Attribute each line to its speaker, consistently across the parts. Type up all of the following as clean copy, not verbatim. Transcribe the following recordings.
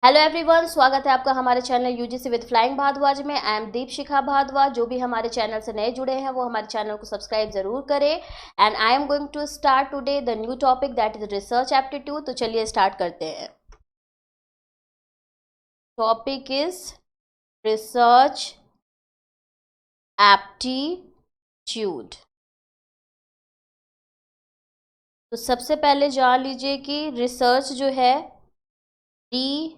Speaker 1: Hello everyone, स्वागत है आपका हमारे channel UGC with flying Bhardwaj में। I am Deepshikha Bhardwaj. जो भी हमारे चैनल से नए जुड़े हैं वो हमारे चैनल को सब्सक्राइब जरूर करें। And I am going to start today the new topic that is research aptitude. तो चलिए स्टार्ट करते हैं। Topic is research aptitude. तो सबसे पहले जान लीजिए कि रिसर्च जो है, research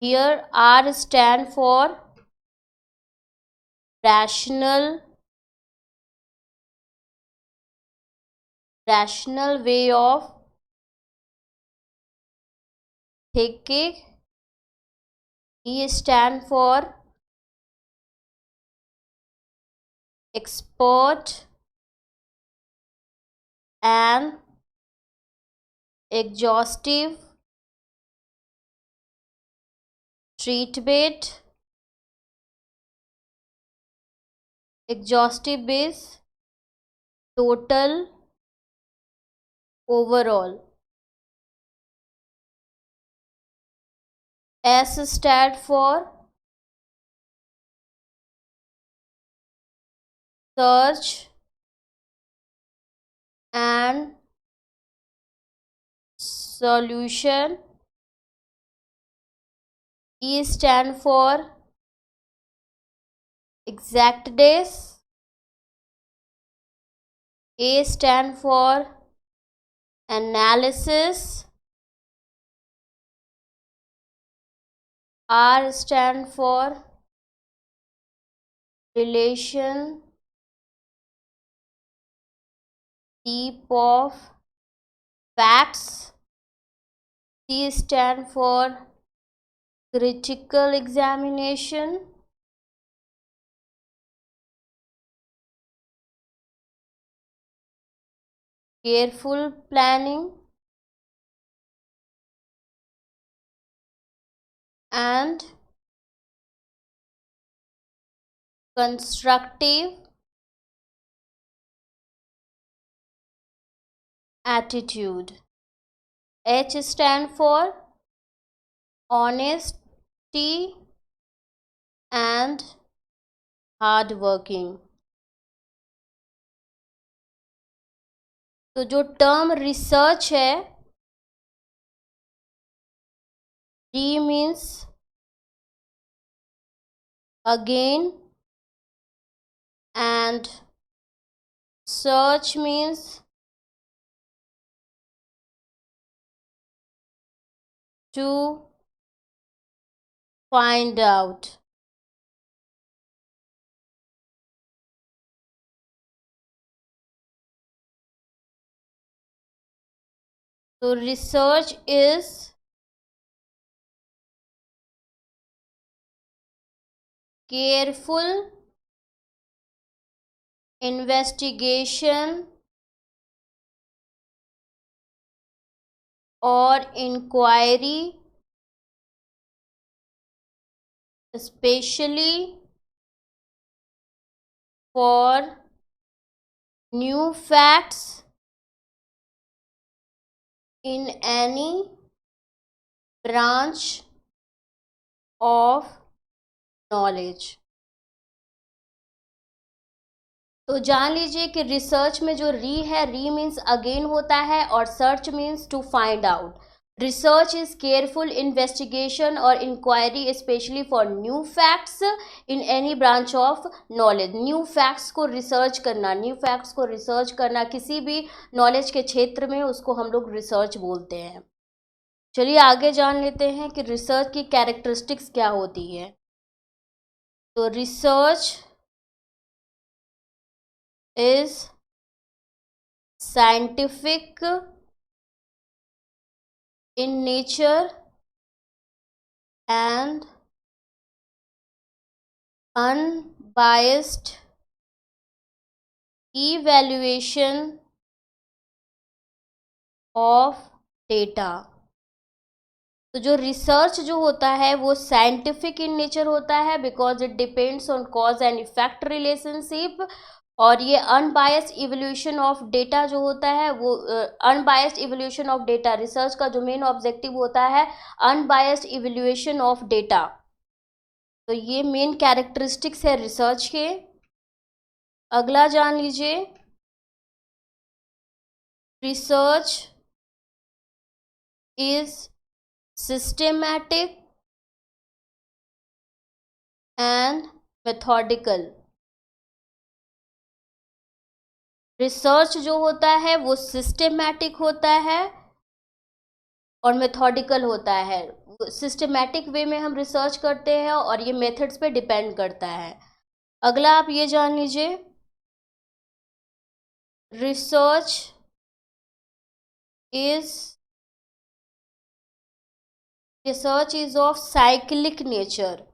Speaker 1: here R stand for rational way of thinking. E stand for expert and exhaustive treatment. Exhaustive is total, overall. S stand for search and solution. E stand for exactness. A stand for analysis. R stand for relation deep of facts. C stand for critical examination. Careful planning and constructive attitude. H stand for honesty and hardworking. तो जो term research है, री means again and search means to find out. So research is careful investigation or inquiry, especially for new facts in any branch of knowledge. तो जान लीजिए कि research में जो री है, री मीन्स अगेन होता है और search means to find out. Research is careful investigation और inquiry especially for new facts in any branch of knowledge. New facts को रिसर्च करना, न्यू फैक्ट्स को रिसर्च करना किसी भी नॉलेज के क्षेत्र में, उसको हम लोग रिसर्च बोलते हैं. चलिए आगे जान लेते हैं कि रिसर्च की कैरेक्टरिस्टिक्स क्या होती है. तो research is scientific in nature and unbiased evaluation of data. तो जो रिसर्च जो होता है वो साइंटिफिक इन नेचर होता है because it depends on cause and effect relationship और ये अनबायस्ड इवोल्यूशन ऑफ डेटा जो होता है वो unbiased evolution of data, research का जो मेन ऑब्जेक्टिव होता है अनबायस्ड इवोल्यूशन ऑफ डेटा। तो ये मेन कैरेक्टरिस्टिक्स है रिसर्च के। अगला जान लीजिए, research is systematic and methodical. Research जो होता है वो सिस्टेमैटिक होता है और मेथोडिकल होता है। सिस्टेमैटिक वे में हम रिसर्च करते हैं और ये मेथड्स पे डिपेंड करता है। अगला आप ये जान लीजिए, research is of cyclic nature.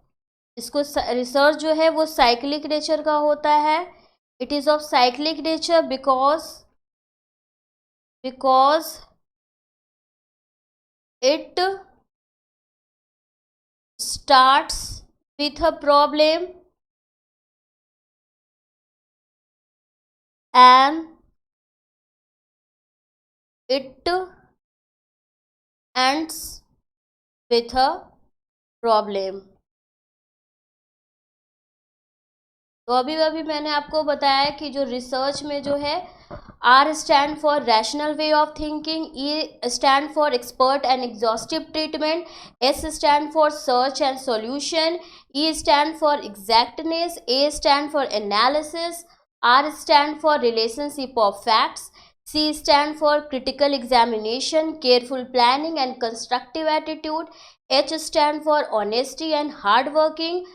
Speaker 1: इसको रिसर्च जो है वो साइक्लिक नेचर का होता है। It is of cyclic nature because it starts with a problem and it ends with a problem। तो अभी अभी मैंने आपको बताया कि जो रिसर्च में जो है R stand for rational way of thinking, E stand for expert and exhaustive treatment, S stand for search and solution, E stand for exactness, A stand for analysis, R stand for relationship of facts, C stand for critical examination, careful planning and constructive attitude, H stand for honesty and hard working.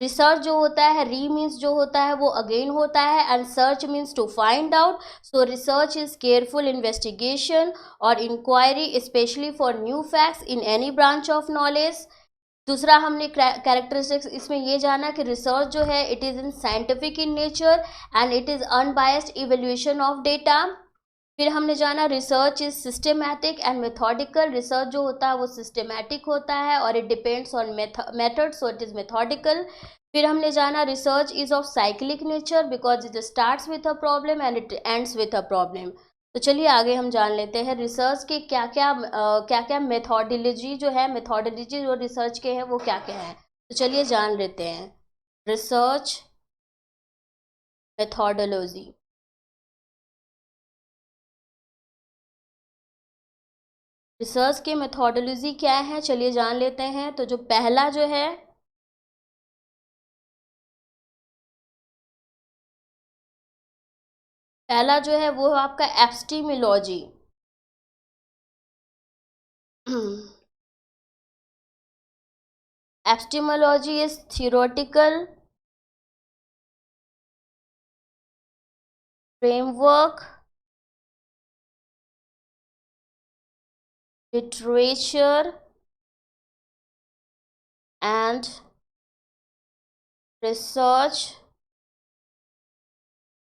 Speaker 1: Research जो होता है, री means जो होता है वो again होता है and search means to find out. So research is careful investigation और inquiry especially for new facts in any branch of knowledge. दूसरा हमने कैरेक्टरिस्टिक्स इसमें ये जाना कि रिसर्च जो है it is in scientific in nature and it is unbiased evaluation of data. फिर हमने जाना research is systematic and methodical. Research जो होता है वो सिस्टेमैटिक होता है और it depends on method, so it is methodical. फिर हमने जाना research is of cyclic nature because it starts with a problem and it ends with a problem. तो चलिए आगे हम जान लेते हैं रिसर्च के क्या क्या मेथोडोलॉजी जो है, मेथोडोलॉजी जो रिसर्च के हैं वो क्या क्या है। तो चलिए जान लेते हैं रिसर्च मेथोडोलॉजी। रिसर्च के मेथोडोलॉजी क्या है चलिए जान लेते हैं। तो जो पहला जो है वो आपका epistemology. Epistemology is theoretical framework, literature and research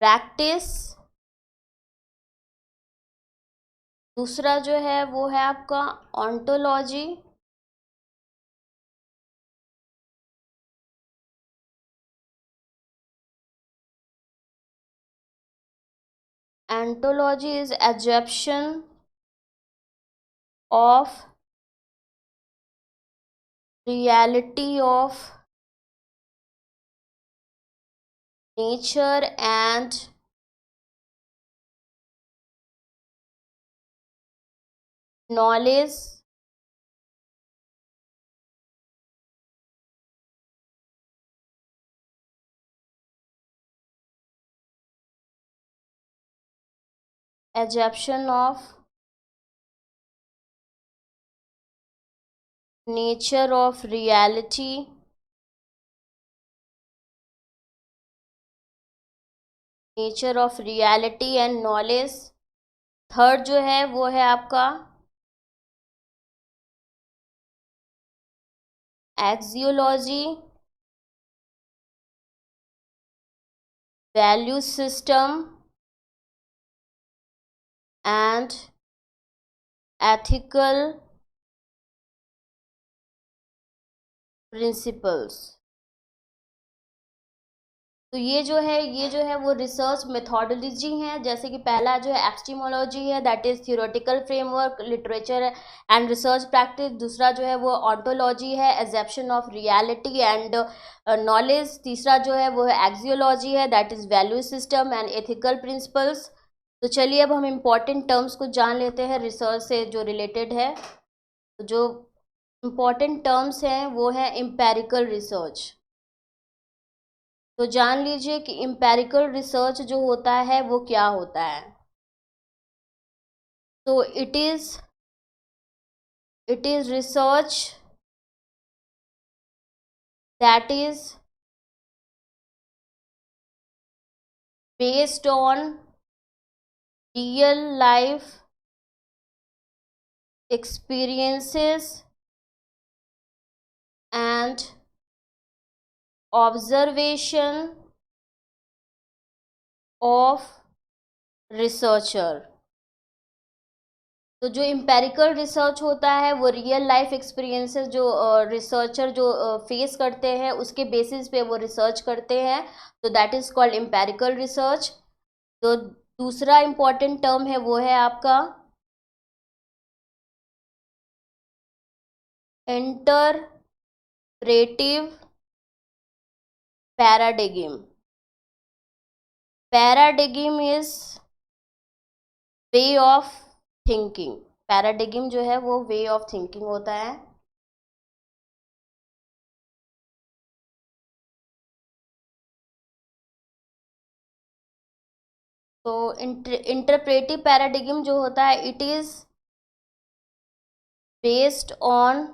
Speaker 1: practice. दूसरा जो है वो है आपका ontology. Ontology is absorption of reality of nature and knowledge absorption of nature of reality and knowledge. Third जो है वो है आपका axiology, value system and ethical principles। तो ये जो है वो रिसर्च मेथोडोलॉजी है। जैसे कि पहला जो है एपिस्टेमोलॉजी है, that is theoretical framework literature and research practice. दूसरा जो है वो ऑन्टोलॉजी है, exemption of reality and knowledge. तीसरा जो है वो है एक्सियोलॉजी है, that is value system and ethical principles. तो चलिए अब हम इम्पॉर्टेंट टर्म्स को जान लेते हैं रिसर्च से जो रिलेटेड है। तो जो इम्पॉर्टेंट टर्म्स हैं वो है एम्पेरिकल रिसर्च। तो जान लीजिए कि इम्पेरिकल रिसर्च जो होता है वो क्या होता है। तो it is research that is based on real life experiences and observation of researcher। तो जो इम्पेरिकल रिसर्च होता है वो रियल लाइफ एक्सपीरियंसेस जो रिसर्चर जो फेस करते हैं उसके बेसिस पे वो रिसर्च करते हैं। तो that is called empirical research. तो दूसरा इम्पॉर्टेंट टर्म है वो है आपका interpretive paradigm. Paradigm is way of thinking. Paradigm जो है वो वे ऑफ थिंकिंग होता है। तो इंटरप्रेटिव पैराडिग्म जो होता है it is based on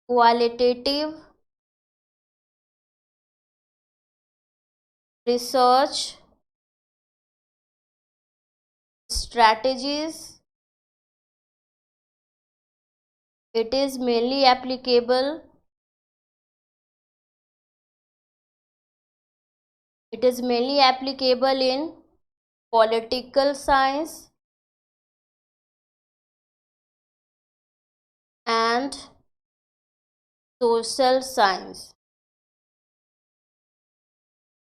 Speaker 1: qualitative research strategies। It is mainly applicable in political science and social science।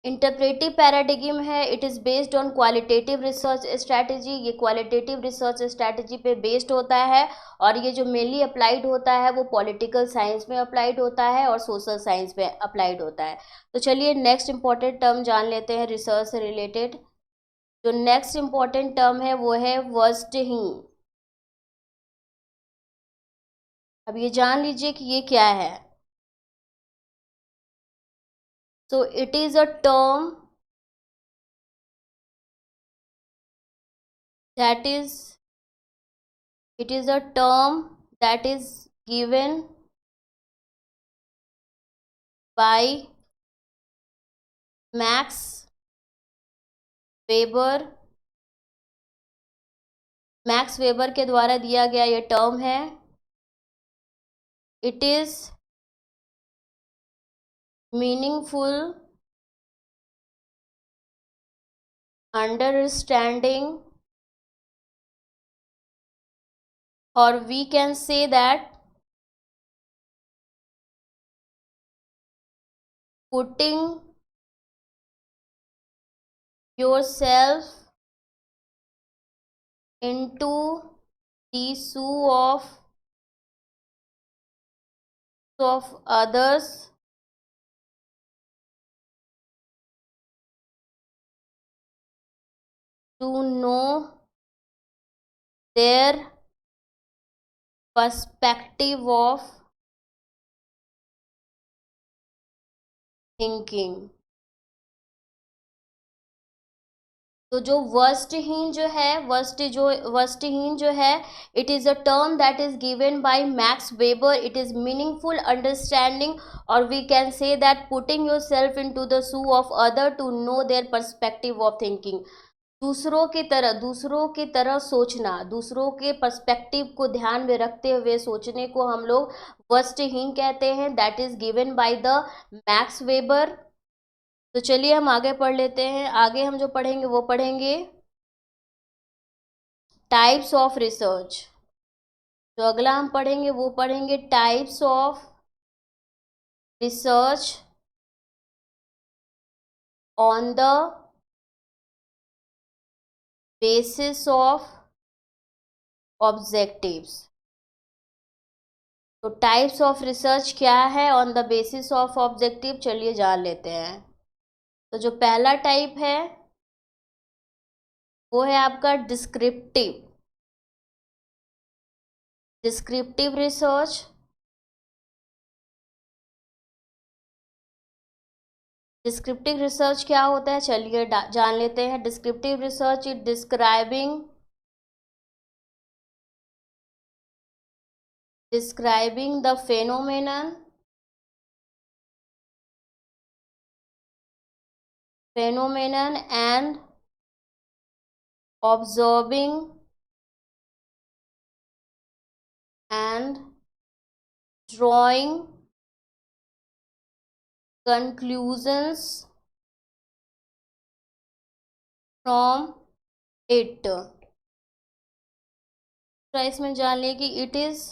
Speaker 1: Interpretive paradigm है it is based on qualitative research strategy. ये qualitative research strategy पे based होता है और ये जो मेनली अप्लाइड होता है वो पॉलिटिकल साइंस में अप्लाइड होता है और सोशल साइंस में अप्लाइड होता है। तो चलिए नेक्स्ट इंपॉर्टेंट टर्म जान लेते हैं रिसर्च से रिलेटेड। जो नेक्स्ट इंपॉर्टेंट टर्म है वो है वर्स्टहिंग। अब ये जान लीजिए कि ये क्या है। So it is a term that is it is a term that is given by Max Weber। Max weber के द्वारा दिया गया ये टर्म है। It is meaningful understanding or we can say that putting yourself into the shoe of others to know their perspective of thinking। तो जो verstehen जो है it is a term that is given by Max Weber. It is meaningful understanding और we can say that putting yourself into the shoe of other to know their perspective of thinking. दूसरों की तरह सोचना, दूसरों के perspective को ध्यान में रखते हुए सोचने को हम लोग वर्स्टहीन कहते हैं। That is given by the max weber. तो चलिए हम आगे पढ़ लेते हैं। आगे हम जो पढ़ेंगे वो पढ़ेंगे टाइप्स ऑफ रिसर्च। तो अगला हम पढ़ेंगे वो पढ़ेंगे types of research on the basis of objectives. तो टाइप्स ऑफ रिसर्च क्या है on the basis of objective, चलिए जान लेते हैं। तो जो पहला टाइप है वो है आपका डिस्क्रिप्टिव रिसर्च। डिस्क्रिप्टिव रिसर्च क्या होता है, चलिए जान लेते हैं। Descriptive research is describing the phenomenon and observing and drawing conclusions from it। तो इसमें जान लिया कि इट इज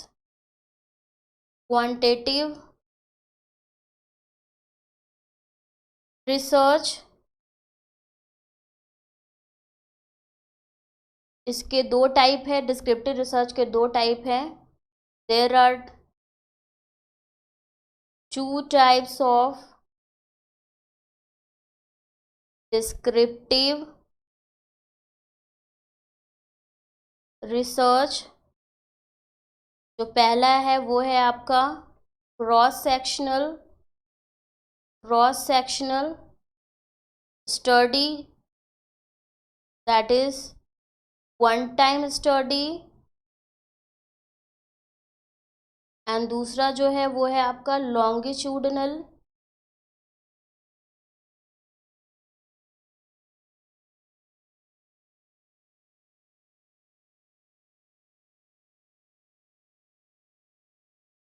Speaker 1: क्वांटिटेटिव रिसर्च। इसके दो टाइप है, डिस्क्रिप्टिव रिसर्च के दो टाइप हैं। There are two types of descriptive research. जो पहला है वो है आपका cross sectional study, that is one time study. And दूसरा जो है वो है आपका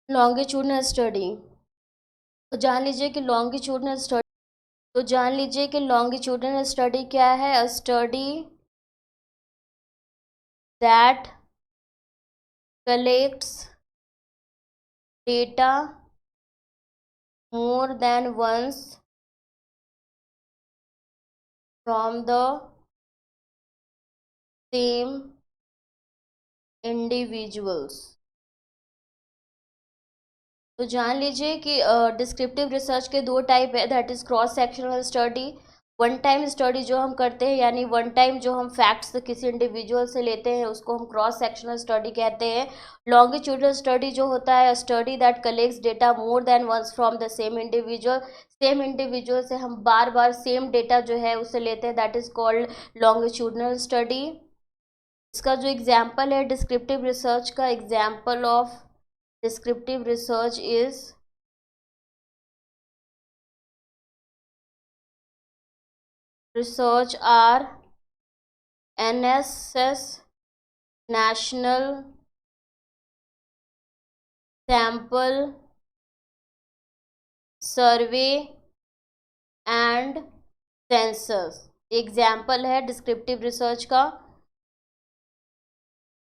Speaker 1: लॉन्गिट्यूडनल स्टडी। तो जान लीजिए कि लॉन्गिट्यूडनल स्टडी क्या है। अ study that collects data more than once from the same individuals। तो जान लीजिए कि डिस्क्रिप्टिव रिसर्च के दो टाइप है, that is cross sectional study. One time study जो हम करते हैं, यानी वन टाइम जो हम फैक्ट्स किसी इंडिविजुअल से लेते हैं उसको हम क्रॉस सेक्शनल स्टडी कहते हैं। लॉन्गिट्यूडनल स्टडी जो होता है study that collects data more than once from the same individual से हम बार बार सेम डेटा जो है उससे लेते हैं, that is called longitudinal study. इसका जो एग्जाम्पल है डिस्क्रिप्टिव रिसर्च का, example of descriptive research is research are NSS National Sample Survey and Census। Example है डिस्क्रिप्टिव रिसर्च का।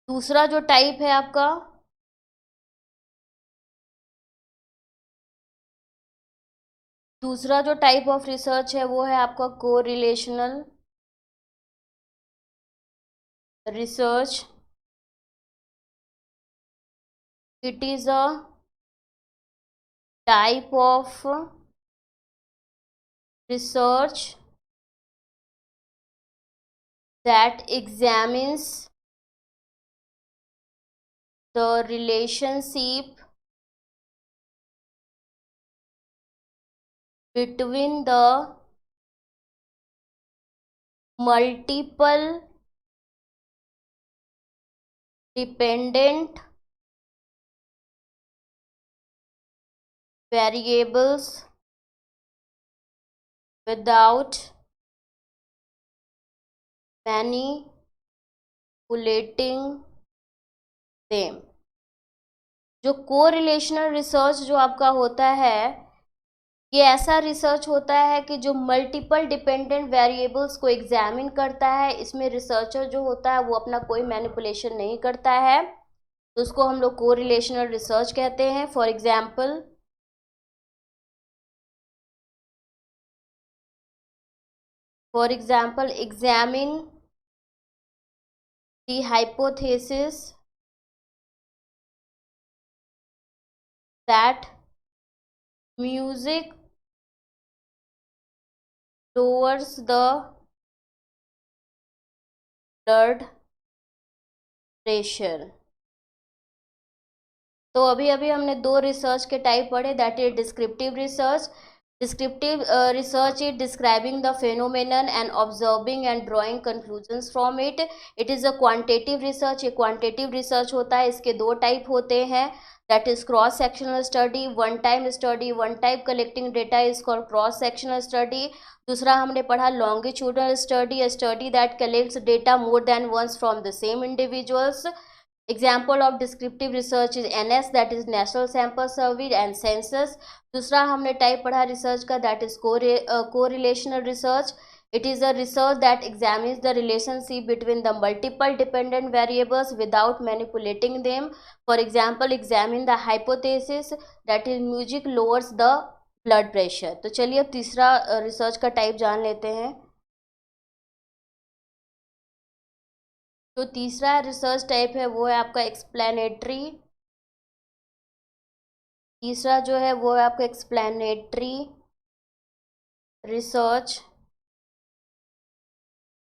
Speaker 1: दूसरा जो टाइप है आपका दूसरा जो टाइप ऑफ रिसर्च है वो है आपका correlational research. It is a type of research that examines the relationship between the multiple dependent variables without manipulating them। जो कोरिलेशनल रिसर्च जो आपका होता है ये ऐसा रिसर्च होता है कि जो मल्टीपल डिपेंडेंट वेरिएबल्स को एग्जामिन करता है। इसमें रिसर्चर जो होता है वो अपना कोई मैनिपुलेशन नहीं करता है, तो उसको हम लोग कोरिलेशनल रिसर्च कहते हैं। For example For example, examine the hypothesis that music lowers the blood pressure. तो अभी अभी हमने दो रिसर्च के टाइप पढ़े, that is descriptive research. Descriptive research is describing the phenomenon and observing and drawing conclusions from it. It is a quantitative research. ये quantitative research होता है. इसके दो टाइप होते हैं, that is cross sectional study, one time study. One time collecting data is called cross sectional study. दूसरा हमने पढ़ा longitudinal study, a study that collects data more than once from the same individuals. Example of descriptive research is NS, that is National Sample Survey, and census. दूसरा हमने type पढ़ा research का, that is correlational research. It is a research that examines the relationship between the multiple dependent variables without manipulating them. For example, examine the hypothesis that is music lowers the blood pressure. तो चलिए अब तीसरा research का type जान लेते हैं. तो तीसरा रिसर्च टाइप है वो है आपका एक्सप्लेनेटरी. तीसरा जो है वो है आपका explanatory research.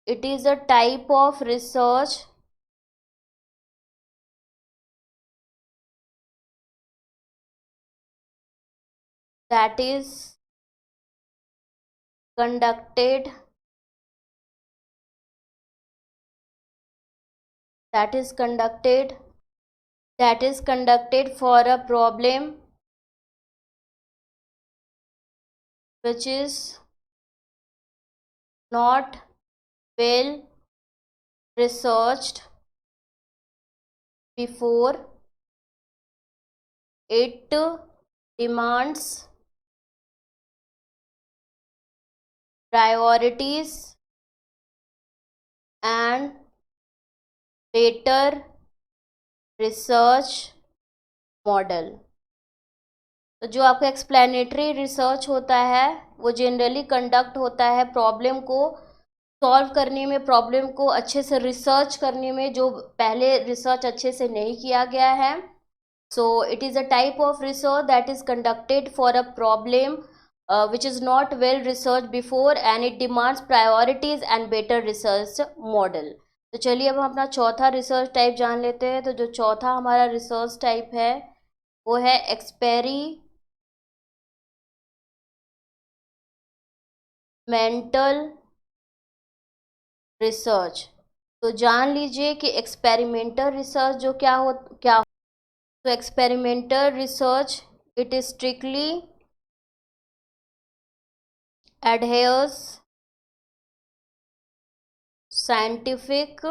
Speaker 1: It is a type of research that is conducted for a problem which is not well researched before. It demands priorities and better research model. तो जो आपका एक्सप्लेनेटरी रिसर्च होता है वो जनरली कंडक्ट होता है problem को solve करने में, प्रॉब्लम को अच्छे से रिसर्च करने में, जो पहले रिसर्च अच्छे से नहीं किया गया है. So it is a type of research that is conducted for a problem which is not well researched before and it demands priorities and better research model. तो चलिए अब हम अपना चौथा रिसर्च टाइप जान लेते हैं. तो जो चौथा हमारा रिसर्च टाइप है वो है एक्सपेरिमेंटल रिसर्च. तो जान लीजिए कि एक्सपेरिमेंटल रिसर्च जो क्या हो. तो experimental research it is strictly adheres scientific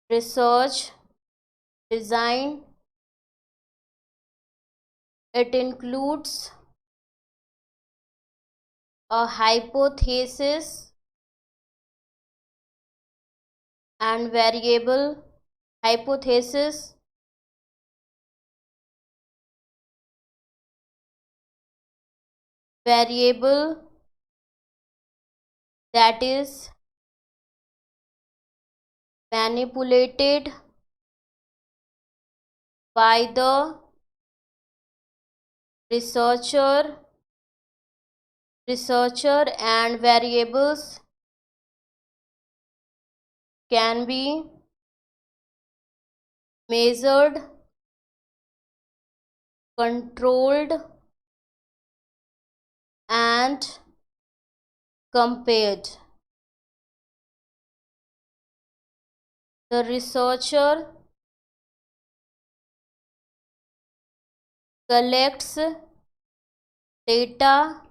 Speaker 1: research design. It includes a hypothesis and variable that is manipulated by the researcher and variables can be measured, controlled and compared. The researcher collects data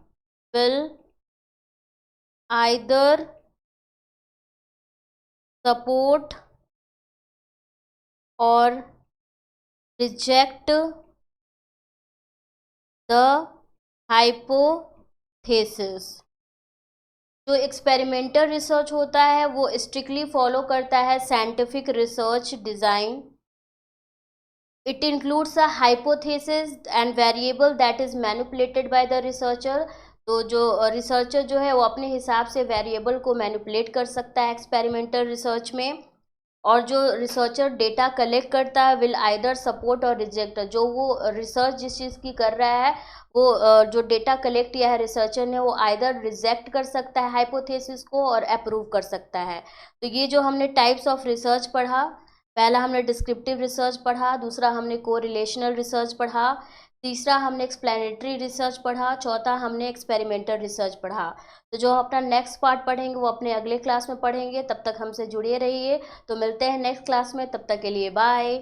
Speaker 1: will either support or reject the hypothesis. जो experimental research होता है वो strictly follow करता है scientific research design. It includes a hypothesis and variable that is manipulated by the researcher. तो जो researcher जो है वो अपने हिसाब से वेरिएबल को मैनिपुलेट कर सकता है एक्सपेरिमेंटल रिसर्च में। और जो रिसर्चर डेटा कलेक्ट करता है विल आइदर सपोर्ट और रिजेक्ट, जो वो रिसर्च जिस चीज़ की कर रहा है वो जो डेटा कलेक्ट किया है रिसर्चर ने वो आइदर रिजेक्ट कर सकता है हाइपोथेसिस को और अप्रूव कर सकता है। तो ये जो हमने टाइप्स ऑफ रिसर्च पढ़ा, पहला हमने डिस्क्रिप्टिव रिसर्च पढ़ा, दूसरा हमने कोरिलेशनल रिसर्च पढ़ा, तीसरा हमने एक्सप्लेनेटरी रिसर्च पढ़ा, चौथा हमने एक्सपेरिमेंटल रिसर्च पढ़ा। तो जो अपना नेक्स्ट पार्ट पढ़ेंगे वो अपने अगले क्लास में पढ़ेंगे, तब तक हमसे जुड़े रहिए। तो मिलते हैं नेक्स्ट क्लास में, तब तक के लिए बाय।